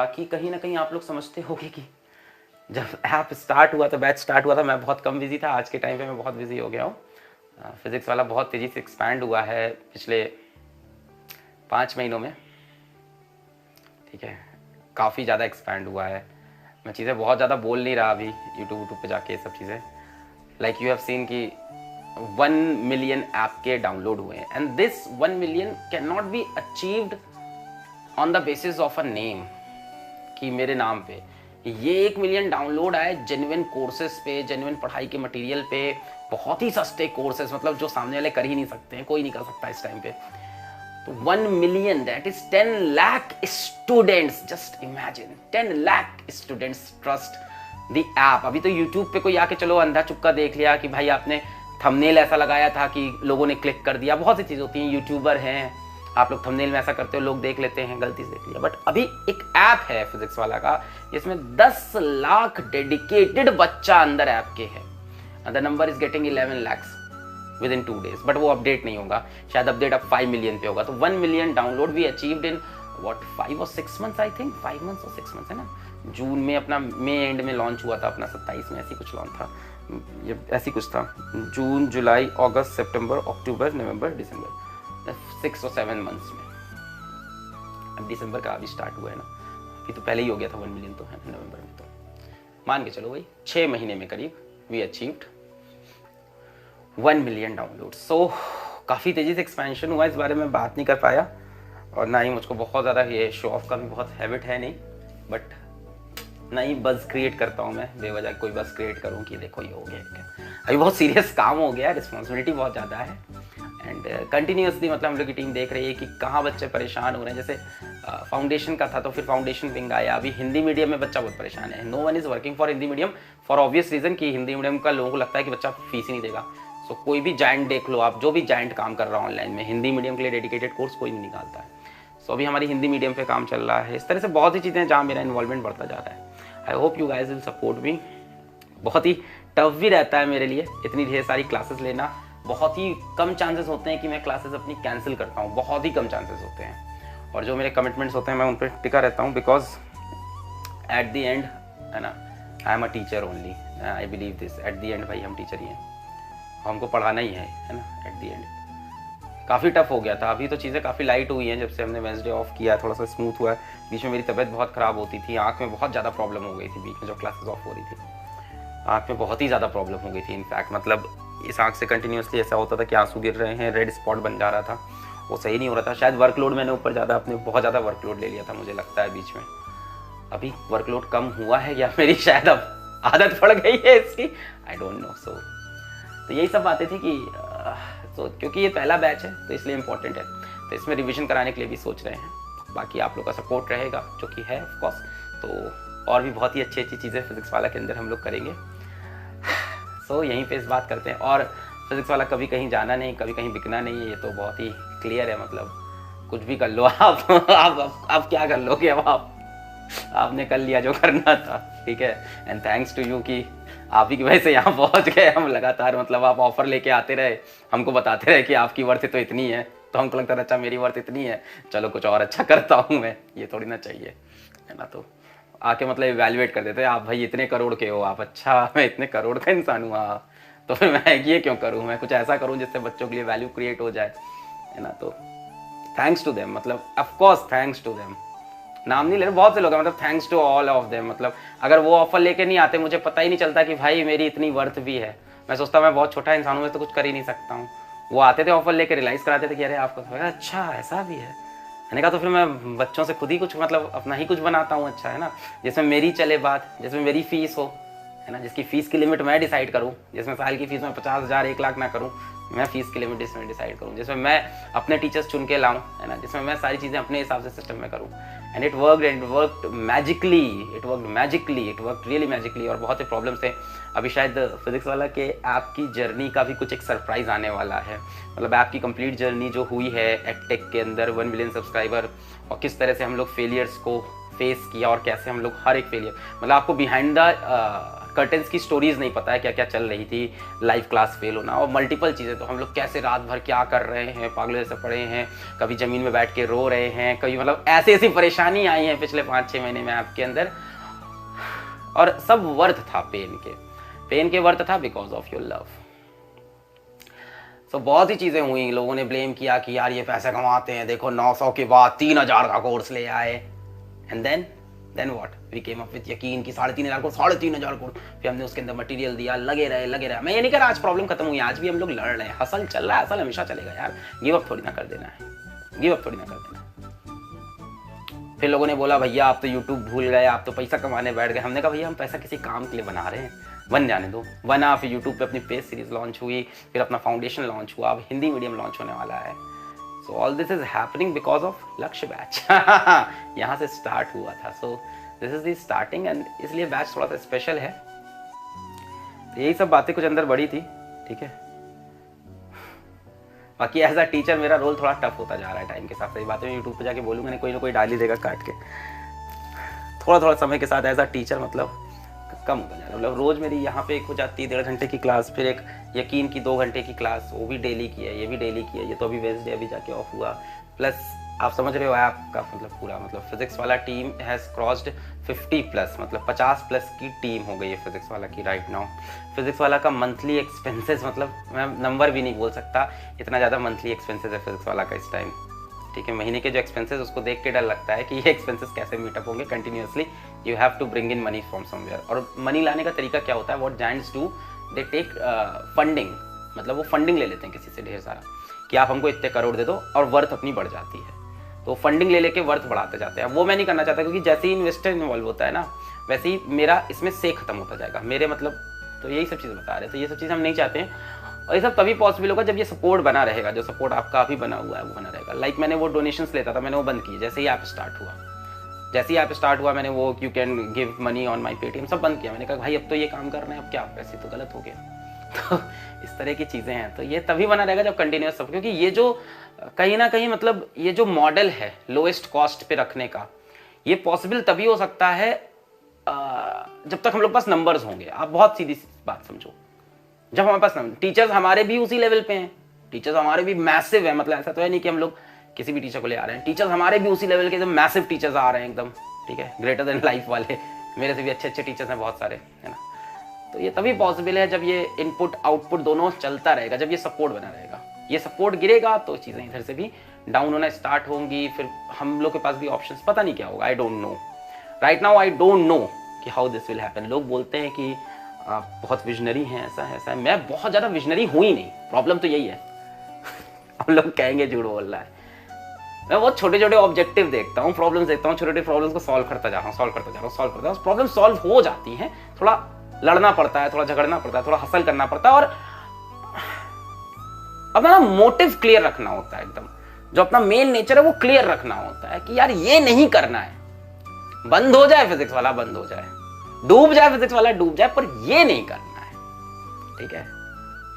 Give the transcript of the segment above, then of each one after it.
कि कहीं ना कहीं आप लोग समझते होंगे कि जब ऐप स्टार्ट हुआ था, बैच स्टार्ट हुआ था, मैं बहुत कम बिजी था। आज के टाइम पे मैं बहुत बिजी हो गया हूँ। फिजिक्स वाला बहुत तेज़ी से एक्सपैंड हुआ है पिछले 5 महीनों में, ठीक है, काफ़ी ज़्यादा एक्सपैंड हुआ है। मैं चीज़ें बहुत ज़्यादा बोल नहीं रहा अभी यूट्यूब पे जाके ये सब चीज़ें। लाइक यू हैव सीन कि 1 मिलियन ऐप के डाउनलोड हुए हैं, and this 1 million can not be achieved on the basis of a name, कि मेरे नाम पे। ये 1 मिलियन डाउनलोड आए जेन्युइन कोर्सेज पे, जेन्युइन पढ़ाई के मटेरियल पे, बहुत ही सस्ते कोर्सेज, मतलब जो सामने वाले कर ही नहीं सकते हैं, कोई नहीं कर सकता इस टाइम पे। तो 1 million, that is 10 lakh students. Just imagine 10 lakh students trust the app. अभी तो यूट्यूब पे कोई आके चलो अंधा चुक्का देख लिया कि भाई आपने थंबनेल ऐसा लगाया था कि लोगों ने क्लिक कर दिया, बहुत सी चीज़ होती हैं। यूट्यूबर हैं, आप लोग थंबनेल में ऐसा करते हो, लोग देख लेते हैं, गलती से देख लिया। बट अभी एक ऐप है फिजिक्स वाला का, जिसमें 10 लाख डेडिकेटेड बच्चा अंदर ऐप के है। The number is getting 11 lakhs with in 2 days, but वो अपडेट नहीं होगा, शायद अपडेट अब 5 मिलियन पे होगा। तो 1 मिलियन डाउनलोड भी अचीव्ड इन व्हाट 5 और 6 months, आई थिंक 5 months और 6 months है ना। जून में अपना, मई एंड में लॉन्च हुआ था अपना, 27 में ऐसी कुछ लॉन्च था, ये ऐसी कुछ था। जून, जुलाई, अगस्त, सितंबर, अक्टूबर, नवंबर, दिसंबर, 6 और 7 months में। अब दिसंबर का अभी स्टार्ट हुआ है ना, अभी तो पहले ही हो गया था 1 मिलियन तो है नवंबर में। तो मान के चलो भाई 6 महीने में करीब वी अचीव्ड 1 मिलियन डाउनलोड। सो काफ़ी तेज़ी से एक्सपेंशन हुआ, इस बारे में बात नहीं कर पाया, और ना ही मुझको बहुत ज़्यादा ये शो ऑफ का भी बहुत हैबिट है नहीं, बट ना ही बज़ क्रिएट करता हूँ मैं, बेवजह कोई बज़ क्रिएट करूँ कि देखो ये हो गया। अभी बहुत सीरियस काम हो गया है, रिस्पॉन्सिबिलिटी बहुत ज़्यादा है, एंड कंटिन्यूसली मतलब हम लोग की टीम देख रही है कि कहाँ बच्चे परेशान हो रहे हैं। जैसे फाउंडेशन का था तो फिर फाउंडेशन विंग आया, अभी हिंदी मीडियम में बच्चा बहुत परेशान है। No one is working for Hindi medium for obvious reason कि हिंदी मीडियम का लोगों को लगता है कि बच्चा फीस ही नहीं देगा। सो कोई भी जाइंट देख लो आप, जो भी जाइंट काम कर रहा है ऑनलाइन में, हिंदी मीडियम के लिए डेडिकेटेड कोर्स कोई नहीं निकालता है। सो अभी हमारी हिंदी मीडियम पे काम चल रहा है। इस तरह से बहुत ही चीज़ें हैं जहाँ मेरा इन्वॉल्वमेंट बढ़ता जा रहा है। I hope you guys will support me. बहुत ही टफ भी रहता है मेरे लिए इतनी ढेर सारी क्लासेस लेना। बहुत ही कम चांसेस होते हैं कि मैं क्लासेस अपनी कैंसिल करता हूँ, बहुत ही कम चांसेस होते हैं, और जो मेरे कमिटमेंट्स होते हैं मैं उन पर टिका रहता हूँ, बिकॉज एट द एंड है ना, I am a teacher only, I believe this. At the end भाई हम टीचर ही हैं, हमको पढ़ाना ही है ना। एट द एंड काफ़ी टफ हो गया था, अभी तो चीज़ें काफ़ी लाइट हुई हैं जब से हमने वेंसडे ऑफ किया, थोड़ा सा स्मूथ हुआ है। बीच में मेरी तबीयत बहुत ख़राब होती थी, आँख में बहुत ज़्यादा प्रॉब्लम हो गई थी बीच में जब क्लासेस ऑफ हो रही थी, आँख में बहुत ही ज़्यादा प्रॉब्लम हो गई थी। इनफैक्ट मतलब इस आँख से कंटिन्यूसली ऐसा होता था कि आंसू गिर रहे हैं, रेड स्पॉट बन जा रहा था, वो सही नहीं हो रहा था। शायद वर्कलोड मैंने ऊपर ज़्यादा, अपने बहुत ज़्यादा वर्कलोड ले लिया था मुझे लगता है बीच में। अभी वर्कलोड कम हुआ है या मेरी शायद अब आदत पड़ गई है इसकी, आई डोंट नो। सो तो यही सब बातें थी कि तो क्योंकि ये पहला बैच है तो इसलिए इम्पोर्टेंट है, तो इसमें रिवीजन कराने के लिए भी सोच रहे हैं। बाकी आप लोग का सपोर्ट रहेगा जो कि है ऑफ कोर्स, तो और भी बहुत ही अच्छी अच्छी चीज़ें फिजिक्स वाला के अंदर हम लोग करेंगे। सो यहीं पे इस बात करते हैं। और फिजिक्स वाला कभी कहीं जाना नहीं, कभी कहीं बिकना नहीं है, ये तो बहुत ही क्लियर है। मतलब कुछ भी कर लो आप आप क्या कर लोगे अब आपने कर लिया जो करना था, ठीक है। एंड थैंक्स टू यू कि आप ही की वजह से यहाँ पहुँच गए हम लगातार। मतलब आप ऑफर लेके आते रहे, हमको बताते रहे कि आपकी वर्थ तो इतनी है, तो हमको लगता था अच्छा मेरी वर्थ इतनी है, चलो कुछ और अच्छा करता हूँ मैं, ये थोड़ी ना चाहिए, है ना। तो आके मतलब इवैल्यूएट कर देते हैं आप, भाई इतने करोड़ के हो आप, अच्छा मैं इतने करोड़ का इंसान हूँ, हाँ तो फिर मैं ये क्यों करूँ, मैं कुछ ऐसा करूँ जिससे बच्चों के लिए वैल्यू क्रिएट हो जाए, है ना। तो थैंक्स टू देम, मतलब ऑफकोर्स थैंक्स टू देम, नाम नहीं ले रहे, बहुत से लोग हैं, मतलब thanks to all of them. मतलब अगर वो ऑफर लेके नहीं आते, मुझे पता ही नहीं चलता कि भाई मेरी इतनी वर्थ भी है। मैं सोचता मैं बहुत छोटा इंसान हूँ, मैं तो कुछ कर ही नहीं सकता हूँ। वो आते थे ऑफर लेके, रियलाइज कराते थे कि अरे आपको अच्छा ऐसा भी है, मैंने कहा तो फिर मैं बच्चों से खुद ही कुछ मतलब अपना ही कुछ बनाता हूँ, अच्छा है ना, जिसमें मेरी चले बात, जिसमें मेरी फीस हो, है ना, जिसकी फीस की लिमिट मैं डिसाइड करूँ, जिसमें साल की फीस में 50,000 1 लाख ना करूँ, मैं फीस की लिमिट इसमें डिसाइड करूँ, जिसमें मैं अपने टीचर्स चुन के लाऊं, है ना, जिसमें मैं सारी चीज़ें अपने हिसाब से सिस्टम में करूँ। And it worked magically, it worked really magically. और बहुत से प्रॉब्लम्स थे। अभी शायद फिजिक्स वाला के ऐप की जर्नी का भी कुछ एक सरप्राइज आने वाला है। मतलब ऐप की कंप्लीट जर्नी जो हुई है एडटेक के अंदर 1 मिलियन सब्सक्राइबर, और किस तरह से हम लोग फेलियर्स को फेस किया और कैसे हम लोग हर एक फेलियर, मतलब आपको बिहाइंड द कर्टेंस की स्टोरीज नहीं पता है क्या क्या चल रही थी, लाइव क्लास फेल होना और मल्टीपल चीज़ें। तो हम लोग कैसे रात भर क्या कर रहे हैं, पागलों जैसे पड़े हैं, कभी ज़मीन में बैठ के रो रहे हैं, कभी मतलब ऐसी ऐसी परेशानी आई है पिछले 5-6 महीने में आपके अंदर। और सब वर्थ था पेन के वर्थ था बिकॉज ऑफ योर लव। तो बहुत ही चीज़ें हुई, लोगों ने ब्लेम किया कि यार ये पैसे कमाते हैं, देखो 900 के बाद 3000 का कोर्स ले आए। And then what, we came up with यकीन कि 3500 कोर्स, 3500 कोर्स। फिर हमने उसके अंदर मटेरियल दिया, लगे रहे। मैं ये नहीं कह रहा आज प्रॉब्लम खत्म हुई, आज भी हम लोग लड़ रहे हैं, हसल चल रहा है, हसल हमेशा चलेगा यार, गिव अप थोड़ी ना कर देना है। फिर लोगों ने बोला भैया आप तो यूट्यूब भूल गए, आप तो पैसा कमाने बैठ गए। हमने कहा भैया हम पैसा किसी काम के लिए बना रहे हैं, बन जाने दो। बना, फिर यूट्यूब पे अपनी पेज सीरीज लॉन्च हुई, फिर अपना फाउंडेशन लॉन्च हुआ, अब हिंदी मीडियम लॉन्च होने वाला है। So all this is happening because of लक्ष्य बैच। यहाँ से स्टार्ट हुआ था। So this is the starting and इसलिए बैच थोड़ा सा स्पेशल है। यही सब बातें कुछ अंदर बड़ी थी, ठीक है। बाकी एज अ टीचर मेरा रोल थोड़ा टफ होता जा रहा है टाइम के साथ। सही बात है, मैं यूट्यूब पे जाके बोलूँगा नहीं, कोई ना कोई डाल ही देगा काट के। थोड़ा समय के साथ एज अ टीचर मतलब कम होता जा रहा है। मतलब रोज़ मेरी यहाँ पे एक हो जाती है 1.5 घंटे की क्लास, फिर एक यकीन की 2 घंटे की क्लास, वो भी डेली की है, ये भी डेली की है। ये तो अभी वेंसडे अभी जाके ऑफ हुआ। प्लस आप समझ रहे हो आपका मतलब पूरा मतलब फिजिक्स वाला टीम हैज़ क्रॉस्ड 50+, मतलब 50+ की टीम हो गई है फिजिक्स वाला की राइट नाउ। फिजिक्स वाला का मंथली एक्सपेंसेस, मतलब मैं नंबर भी नहीं बोल सकता, इतना ज़्यादा मंथली एक्सपेंसेस है फिजिक्स वाला का इस टाइम, ठीक है। महीने के जो एक्सपेंसेस उसको देख के डर लगता है कि ये एक्सपेंसेस कैसे मीटअप होंगे continuously. You have to bring in money from somewhere. और मनी लाने का तरीका क्या होता है, what giants do, they take funding, मतलब वो फंडिंग ले लेते हैं किसी से ढेर सारा कि आप हमको इतने करोड़ दे दो, और वर्थ अपनी बढ़ जाती है। तो फंडिंग ले लेके वर्थ बढ़ाते जाते हैं। वो मैं नहीं करना चाहता, क्योंकि जैसे ही इन्वेस्टर इन्वॉल्व होता है ना, वैसे ही मेरा इसमें से खत्म होता जाएगा मेरे मतलब। तो यही सब चीज़ बता रहे, तो ये सब चीज़ हम नहीं चाहते हैं। और ये सब तभी पॉसिबल होगा जब ये सपोर्ट बना रहेगा, जो सपोर्ट आपका अभी बना हुआ है वो बना रहेगा। लाइक मैंने वो डोनेशंस लेता था, मैंने वो बंद किए जैसे ही ऐप स्टार्ट हुआ। मैंने वो you can give money on my Paytm सब बंद किया। मैंने कहा भाई अब तो ये काम कर रहे हैं, अब क्या पैसे तो गलत हो गया। तो इस तरह की चीज़ें हैं। तो ये तभी बना रहेगा जब कंटिन्यूस सब, क्योंकि ये जो कहीं ना कहीं मतलब ये जो मॉडल है लोएस्ट कॉस्ट पे रखने का, ये पॉसिबल तभी हो सकता है जब तक हम लोग पास नंबर्स होंगे। आप बहुत सीधी बात समझो, जब हमारे पास टीचर्स हमारे भी उसी लेवल पे हैं, टीचर्स हमारे भी मैसिव है, मतलब ऐसा तो है नहीं कि हम लोग किसी भी टीचर को ले आ रहे हैं, टीचर्स हमारे भी उसी लेवल के एकदम मैसिव टीचर्स आ रहे हैं एकदम, ठीक है, ग्रेटर देन लाइफ वाले। मेरे से भी अच्छे टीचर्स हैं बहुत सारे, है ना। तो ये तभी पॉसिबल है जब ये इनपुट आउटपुट दोनों चलता रहेगा, जब ये सपोर्ट बना रहेगा। ये सपोर्ट गिरेगा तो चीज़ें इधर से भी डाउन होना स्टार्ट होंगी। फिर हम लोग के पास भी ऑप्शंस पता नहीं क्या होगा, I don't know right now, I don't know कि हाउ दिस विल हैपन। लोग बोलते हैं कि आप बहुत विजनरी हैं, ऐसा है। मैं बहुत ज़्यादा विजनरी हूँ ही नहीं, प्रॉब्लम तो यही है। हम लोग कहेंगे झूठ बोल रहा है। मैं बहुत छोटे छोटे ऑब्जेक्टिव देखता हूँ, प्रॉब्लम्स देखता हूँ, छोटे छोटे प्रॉब्लम्स को सॉल्व करता जा रहा हूँ। प्रॉब्लम सॉल्व हो जाती हैं, थोड़ा लड़ना पड़ता है, थोड़ा झगड़ना पड़ता है, थोड़ा हसल करना पड़ता है, और अपना मोटिव क्लियर रखना होता है एकदम। जो अपना मेन नेचर है वो क्लियर रखना होता है कि यार ये नहीं करना है। बंद हो जाए फिजिक्स वाला, बंद हो जाए, डूब जाए फिजिक्स वाला, डूब जाए, पर ये नहीं करना है, ठीक है।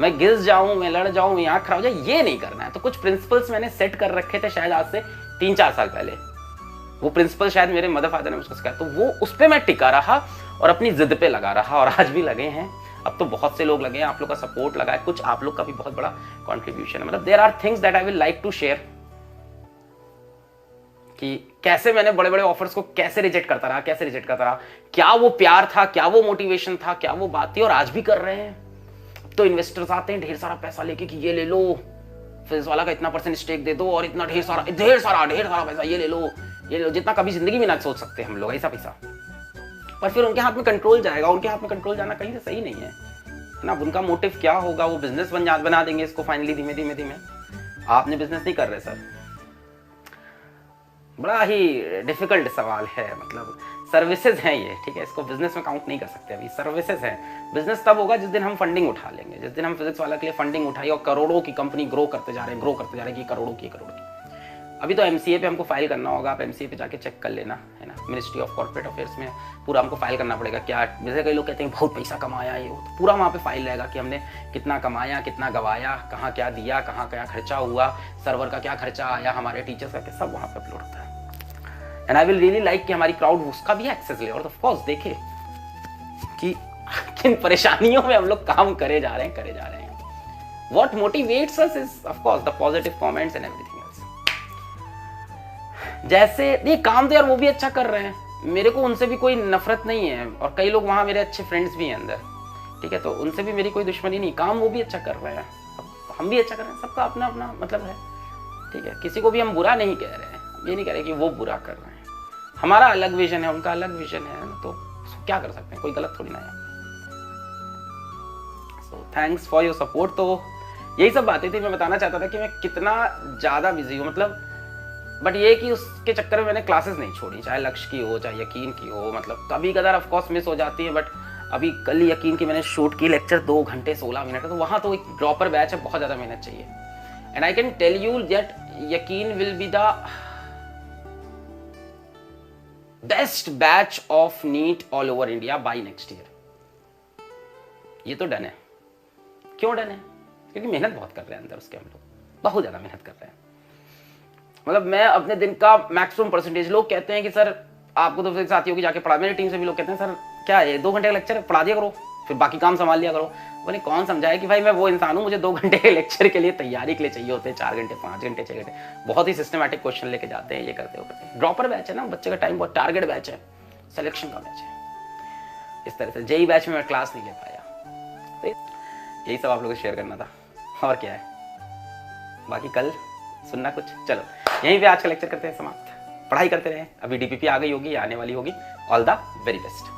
मैं गिर जाऊं, मैं लड़ जाऊं, मेरी आंख खराब हो जाए, ये नहीं करना है। तो कुछ प्रिंसिपल्स मैंने सेट कर रखे थे शायद आज से 3-4 साल पहले। वो प्रिंसिपल शायद मेरे मदर फादर ने मुझको सिखाया, तो वो उस पर मैं टिका रहा और अपनी जिद पे लगा रहा, और आज भी लगे हैं। अब तो बहुत से लोग लगे हैं, आप लोग का सपोर्ट लगा है, कुछ आप लोग का भी बहुत बड़ा कॉन्ट्रीब्यूशन है। मतलब there are things that I will like to share, कि कैसे मैंने बड़े बड़े ऑफर्स को कैसे रिजेक्ट करता रहा, क्या वो प्यार था, क्या वो मोटिवेशन था, क्या वो बात थी, और आज भी कर रहे हैं। तो इन्वेस्टर्स आते हैं ढेर सारा पैसा लेके कि ये ले लो, फिजिक्स वाला का इतना % स्टेक दे दो, और इतना ढेर सारा पैसा ये ले लो, जितना कभी जिंदगी में ना सोच सकते हम लोग ऐसा पैसा। पर फिर उनके हाथ में कंट्रोल जाएगा, उनके हाथ में कंट्रोल जाना कहीं से सही नहीं है ना। उनका मोटिव क्या होगा, वो बिजनेस बना देंगे इसको फाइनली धीमे धीमे। आपने बिजनेस नहीं कर रहे सर, बड़ा ही डिफिकल्ट सवाल है। मतलब सर्विसेज हैं ये, ठीक है, इसको बिजनेस में काउंट नहीं कर सकते अभी, सर्विसेज हैं। बिजनेस तब होगा जिस दिन हम फंडिंग उठा लेंगे, जिस दिन हम फिजिक्स वाला के लिए फंडिंग उठाई और करोड़ों की कंपनी ग्रो करते जा रहे हैं कि करोड़ों की। अभी तो MCA पे हमको फाइल करना होगा, आप MCA पे जाके चेक कर लेना, है ना, मिनिस्ट्री ऑफ कॉर्पोरेट अफेयर्स में पूरा हमको फाइल करना पड़ेगा। क्या जैसे कई लोग कहते हैं बहुत पैसा कमाया ये, तो पूरा वहाँ पे फाइल रहेगा कि हमने कितना कमाया, कितना गवाया, कहाँ क्या दिया, कहाँ क्या खर्चा हुआ, सर्वर का क्या खर्चा आया, हमारे टीचर्स का, सब वहाँ पे अपलोड होता है। And I will really like कि हमारी क्राउड उसका भी एक्सेस ले, और ऑफ कोर्स देखे कि इन परेशानियों में हम लोग काम करे जा रहे हैं। What motivates us is of course the positive comments and everything else. जैसे ये काम तो यार वो भी अच्छा कर रहे हैं, मेरे को उनसे भी कोई नफरत नहीं है, और कई लोग वहाँ मेरे अच्छे फ्रेंड्स भी हैं अंदर, ठीक है, तो उनसे भी मेरी कोई दुश्मनी नहीं, काम वो भी अच्छा कर रहे हैं, हम भी अच्छा कर रहे हैं, सबका अपना अपना मतलब है, ठीक है, किसी को भी हम बुरा नहीं कह रहे हैं, ये नहीं कह रहे कि वो बुरा कर रहे हैं, हमारा अलग विजन है, उनका अलग विजन है, तो क्या कर सकते हैं, कोई गलत थोड़ी ना है। So thanks for your support. तो यही सब बातें थी, मैं बताना चाहता था कि मैं कितना ज़्यादा बिजी हूँ, मतलब बट ये कि उसके चक्कर में मैंने क्लासेस नहीं छोड़ी, चाहे लक्ष्य की हो चाहे यकीन की हो, मतलब कभी कदार ऑफकोर्स मिस हो जाती है, बट अभी कल यकीन की मैंने शूट की लेक्चर 2 घंटे 16 मिनट, तो वहाँ तो एक ड्रॉपर बैच है, बहुत ज़्यादा मेहनत चाहिए, and I can tell you that यकीन will be the best batch of NEET all over India by next year. ये तो डन है। क्यों डन है? क्योंकि मेहनत बहुत कर रहे हैं अंदर उसके, हम लोग बहुत ज्यादा मेहनत कर रहे हैं, मतलब मैं अपने दिन का मैक्सिमम परसेंटेज, लोग कहते हैं कि सर आपको तो फिर साथियों की जाके पढ़ा, मेरी टीम से भी लोग कहते हैं सर क्या है 2 घंटे का लेक्चर पढ़ा दिया करो, फिर बाकी काम संभाल लिया करो। मैंने कौन समझाया कि भाई मैं वो इंसान हूँ, मुझे 2 घंटे के लेक्चर के लिए तैयारी के लिए चाहिए होते हैं 4 घंटे 5 घंटे 6 घंटे, बहुत ही सिस्टमैटिक क्वेश्चन लेके जाते हैं, ये करते हैं। ड्रॉपर बैच है ना, बच्चे का टाइम बहुत, टारगेट बैच है, सिलेक्शन का बैच है, इस तरह से जेई बैच में मैं क्लास नहीं ले पाया, तो यही सब आप लोगों को शेयर करना था, और क्या है, बाकी कल सुनना कुछ। चलो यहीं पे आज का लेक्चर करते हैं समाप्त, पढ़ाई करते रहे, अभी डीपीपी आ गई होगी या आने वाली होगी, ऑल द वेरी बेस्ट।